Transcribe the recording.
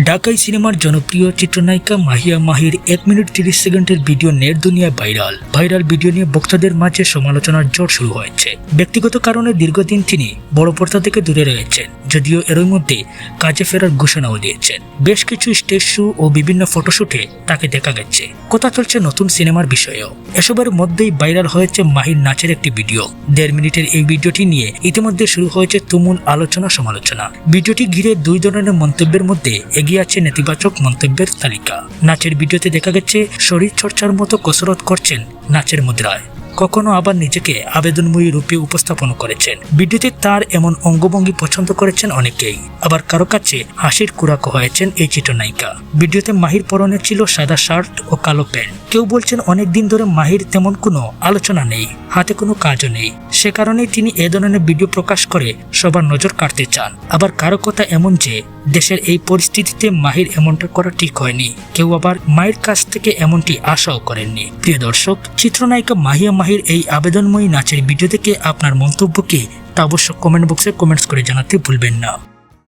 ঢাকাই সিনেমার জনপ্রিয় চিত্রনায়িকা মাহিয়া মাহির 1 মিনিট 30 সেকেন্ডের ভিডিও নেট দুনিয়ায় ভাইরাল ভিডিও নিয়ে ভক্তদের মাঝে সমালোচনার জোর শুরু হয়েছে। ব্যক্তিগত কারণে দীর্ঘদিন তিনি বড় পর্দা থেকে দূরে রয়েছেন, যদিও এরই মধ্যে কাজে ফেরার ঘোষণাও দিয়েছেন। বেশ কিছু স্টেজ শো ও বিভিন্ন ফটোশুটে তাকে দেখা গেছে। কথা চলছে নতুন সিনেমার বিষয়েও। এসবের মধ্যেই ভাইরাল হয়েছে মাহির নাচের একটি ভিডিও। 1.5 মিনিটের এই ভিডিওটি নিয়ে ইতিমধ্যে শুরু হয়েছে তুমুল আলোচনা সমালোচনা। ভিডিওটি ঘিরে দুই ধরনের মন্তব্যের মধ্যে এগিয়ে আছে নেতিবাচক মন্তব্যের তালিকা। নাচের ভিডিওতে দেখা গেছে শরীর চর্চার মতো কসরত করছেন নাচের মুদ্রায়, কখনো আবার নিজেকে আবেদনময়ী রূপে উপস্থাপন করেছেন। ভিডিওতে তার এমন অঙ্গভঙ্গি পছন্দ করেছেন অনেকেই, আবার কারো কাছে হাসির কুড়াকো হয়েছেন এই চিত্রনায়িকা। ভিডিওতে মাহির পরনে ছিল সাদা শার্ট ও কালো প্যান্ট। কেউ বলছেন অনেকদিন ধরে মাহির তেমন কোনো আলোচনা নেই, হাতে কোনো কাজও নেই, সে কারণেই তিনি এ ধরনের ভিডিও প্রকাশ করে সবার নজর কাড়তে চান। আবার কারো কথা এমন যে দেশের এই পরিস্থিতিতে মাহির এমনটা করা ঠিক হয়নি। কেউ আবার মায়ের কাছ থেকে এমনটি আশাও করেননি। প্রিয় দর্শক, চিত্রনায়িকা মাহিয়া মাহির এই আবেদনময়ী নাচের ভিডিও থেকে আপনার মন্তব্য কি তা অবশ্য কমেন্ট বক্সে কমেন্টস করে জানাতে ভুলবেন না।